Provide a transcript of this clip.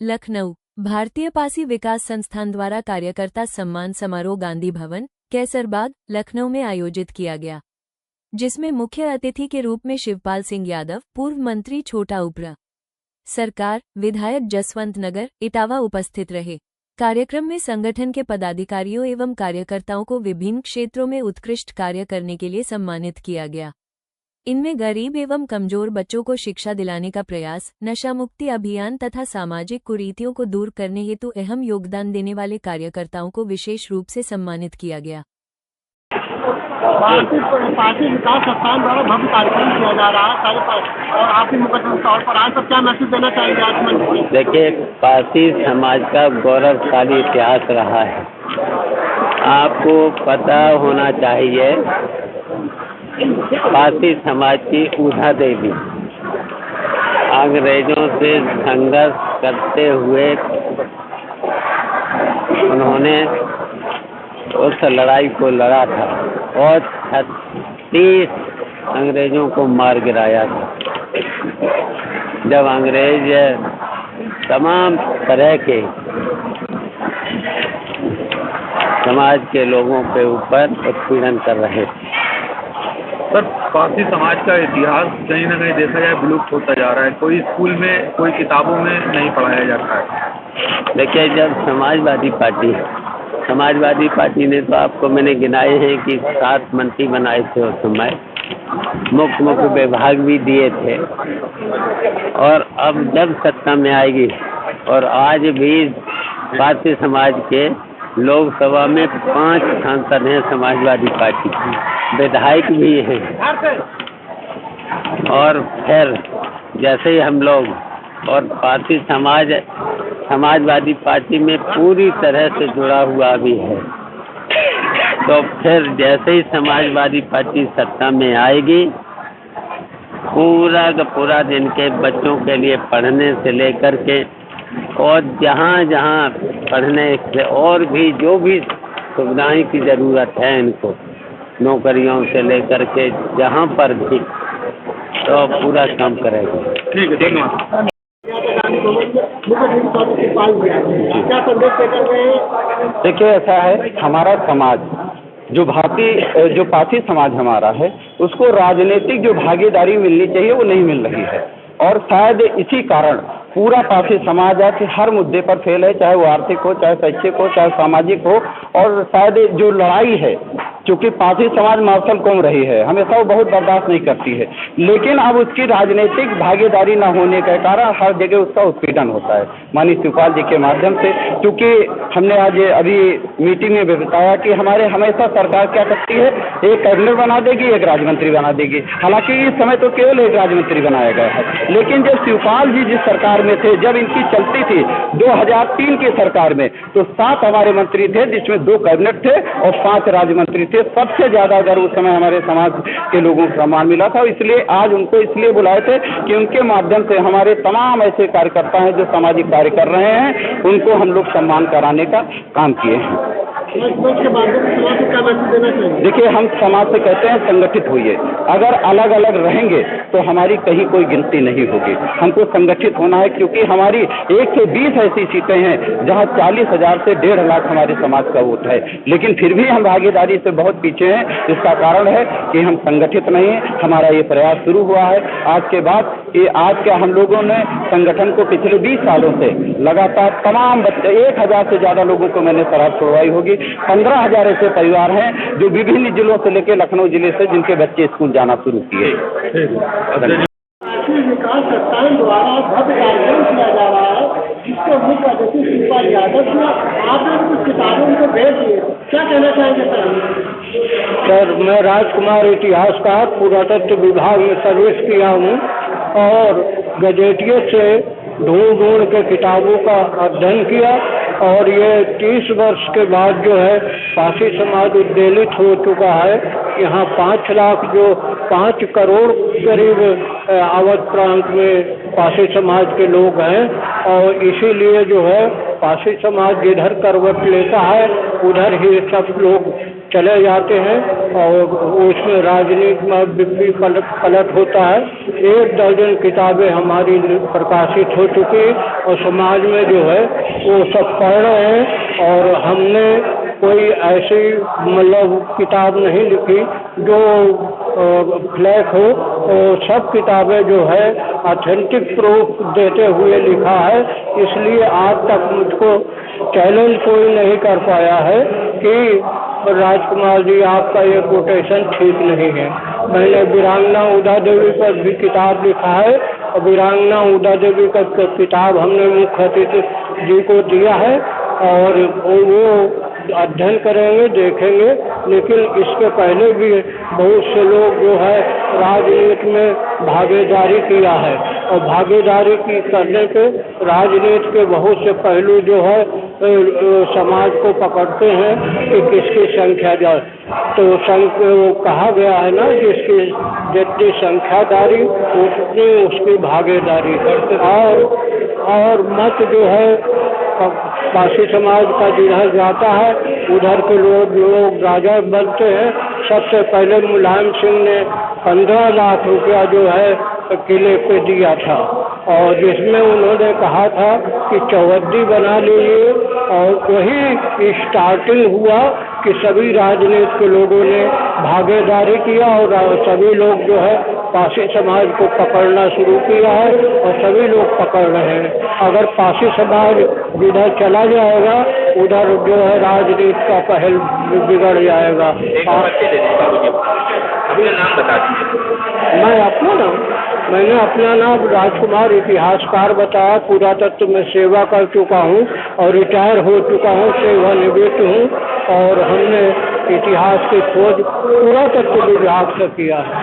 लखनऊ भारतीय पासी विकास संस्थान द्वारा कार्यकर्ता सम्मान समारोह गांधी भवन कैसरबाग लखनऊ में आयोजित किया गया, जिसमें मुख्य अतिथि के रूप में शिवपाल सिंह यादव, पूर्व मंत्री छोटा उप्र सरकार, विधायक जसवंत नगर इटावा उपस्थित रहे। कार्यक्रम में संगठन के पदाधिकारियों एवं कार्यकर्ताओं को विभिन्न क्षेत्रों में उत्कृष्ट कार्य करने के लिए सम्मानित किया गया। इनमें गरीब एवं कमजोर बच्चों को शिक्षा दिलाने का प्रयास, नशा मुक्ति अभियान तथा सामाजिक कुरीतियों को दूर करने हेतु अहम योगदान देने वाले कार्यकर्ताओं को विशेष रूप से सम्मानित किया गया। पासी विकास संस्थान द्वारा भव्य कार्यक्रम किया जा रहा है और आपके मुकदमे तौर पर आज सब क्या मैसेज देना चाहेंगे आज मंच को? देखिए, पासी समाज का गौरवशाली इतिहास रहा है। आपको पता होना चाहिए, पासी समाज की ऊधा देवी अंग्रेजों से संघर्ष करते हुए उन्होंने उस लड़ाई को लड़ा था और 36 अंग्रेजों को मार गिराया था। जब अंग्रेज तमाम तरह के समाज के लोगों के ऊपर उत्पीड़न कर रहे थे। सर, पासी समाज का इतिहास कहीं ना कहीं देखा जाए विलुप्त होता जा रहा है। कोई स्कूल में, कोई किताबों में नहीं पढ़ाया जाता है। देखिए, जब समाजवादी पार्टी ने तो आपको मैंने गिनाए हैं कि 7 मंत्री बनाए थे उस समय, मुख्य विभाग भी दिए थे। और अब जब सत्ता में आएगी, और आज भी पासी समाज के लोकसभा में 5 सांसद हैं समाजवादी पार्टी की, विधायक भी हैं। और फिर जैसे ही हम लोग और पासी समाजवादी पार्टी में पूरी तरह से जुड़ा हुआ भी है, तो फिर जैसे ही समाजवादी पार्टी सत्ता में आएगी, पूरा का पूरा दिन के बच्चों के लिए पढ़ने से लेकर के और जहाँ जहाँ पढ़ने से और भी जो भी सुविधाएं की ज़रूरत है इनको, नौकरियों से लेकर के जहाँ पर भी, तो पूरा काम करेगा। ठीक है, धन्यवाद। देखिए, ऐसा है, हमारा समाज जो पासी समाज हमारा है, उसको राजनीतिक जो भागीदारी मिलनी चाहिए वो नहीं मिल रही है। और शायद इसी कारण पूरा पासी समाज आज हर मुद्दे पर फेल है, चाहे वो आर्थिक हो, चाहे शैक्षिक हो, चाहे सामाजिक हो। और शायद जो लड़ाई है, क्योंकि पासी समाज मार्शल कौम रही है, हमेशा वो बहुत बर्दाश्त नहीं करती है, लेकिन अब उसकी राजनीतिक भागीदारी न होने के कारण हर जगह उसका उत्पीड़न होता है। माननीय शिवपाल जी के माध्यम से, क्योंकि हमने आज अभी मीटिंग में भी बताया कि हमारे हमेशा सरकार क्या करती है, एक कैबिनेट बना देगी, एक राज्य मंत्री बना देगी। हालांकि इस समय तो केवल एक राज्य मंत्री बनाया गया है, लेकिन जब शिवपाल जी जिस सरकार में थे, जब इनकी चलती थी 2003 की सरकार में, तो 7 हमारे मंत्री थे, जिसमें 2 कैबिनेट थे और 5 राज्य मंत्री थे। सबसे ज्यादा गर्व उस समय हमारे समाज के लोगों को सम्मान मिला था। इसलिए आज उनको इसलिए बुलाए थे कि उनके माध्यम से हमारे तमाम ऐसे कार्यकर्ता हैं जो सामाजिक कार्य कर रहे हैं, उनको हम लोग सम्मान कराने का काम किए हैं। देखिए, हम समाज से कहते हैं संगठित होइए। अगर अलग अलग रहेंगे तो हमारी कहीं कोई गिनती नहीं होगी। हमको संगठित होना है, क्योंकि हमारी 1 से 20 ऐसी सीटें हैं जहां 40,000 से 1.5 लाख हमारे समाज का वोट है, लेकिन फिर भी हम भागीदारी से बहुत पीछे हैं। इसका कारण है कि हम संगठित नहीं हैं। हमारा ये प्रयास शुरू हुआ है आज के बाद, कि आज क्या हम लोगों ने संगठन को पिछले 20 सालों से लगातार तमाम बच्चे, 1000 से ज्यादा लोगों को मैंने शराब छुड़वाई होगी। 15,000 ऐसे परिवार हैं जो विभिन्न जिलों से लेकर लखनऊ जिले से, जिनके बच्चे स्कूल जाना शुरू किए। विकास संस्थान द्वारा भव्य कार्यक्रम किया जा रहा है, जिसके मुख्य अतिथि शिवपाल यादव थे। आपने कुछ किताबों को भेज दिए, क्या कहना चाहेंगे सर? मैं राजकुमार इतिहासकार पुरातत्व विभाग में सर्विस किया हूँ और गजेटियर से ढूंढ के किताबों का अध्ययन किया, और ये 30 वर्ष के बाद जो है पासी समाज उद्वेलित हो चुका है। यहाँ 5 लाख जो 5 करोड़ करीब अवध प्रांत में पासी समाज के लोग हैं, और इसीलिए जो है पासी समाज जिधर करवट लेता है उधर ही सब लोग चले जाते हैं और उसमें राजनीति में भी पलट होता है। 1 दर्जन किताबें हमारी प्रकाशित हो चुकी और समाज में जो है वो सब पढ़ रहे हैं। और हमने कोई ऐसी मतलब किताब नहीं लिखी जो फ्लैक हो, और सब किताबें जो है ऑथेंटिक प्रूफ देते हुए लिखा है। इसलिए आज तक मुझको चैलेंज कोई नहीं कर पाया है कि राजकुमार जी आपका ये कोटेशन ठीक नहीं है। मैंने वीरांगना उदा देवी पर भी किताब लिखा है और वीरांगना उदा देवी का किताब हमने मुख्य अतिथि जी को दिया है और वो अध्ययन करेंगे, देखेंगे। लेकिन इसके पहले भी बहुत से लोग जो है राजनीति में भागीदारी किया है और भागीदारी की करने के राजनीति के बहुत से पहलू जो है समाज को पकड़ते हैं कि किसकी संख्या जाए। तो वो कहा गया है ना, जिसकी जितनी संख्यादारी उतनी उसकी भागीदारी। और मत जो है पासी समाज का जिधर जाता है उधर के लोग राजा बनते हैं। सबसे पहले मुलायम सिंह ने 15 लाख रुपया जो है किले पे दिया था और जिसमें उन्होंने कहा था कि चौहद्दी बना लीजिए, और वही स्टार्टिंग हुआ कि सभी राजनीति के लोगों ने भागीदारी किया और सभी लोग जो है पासी समाज को पकड़ना शुरू किया है और सभी लोग पकड़ रहे हैं। अगर पासी समाज जिधर चला जाएगा उधर जो है राजनीति का पहल बिगड़ जाएगा। अपना नाम बता दीजिए। मैंने अपना नाम राजकुमार इतिहासकार बताया। पुरातत्व में सेवा कर चुका हूँ और रिटायर हो चुका हूँ, सेवानिवृत्त हूँ और हमने इतिहास की खोज पुरातत्व विभाग से किया है।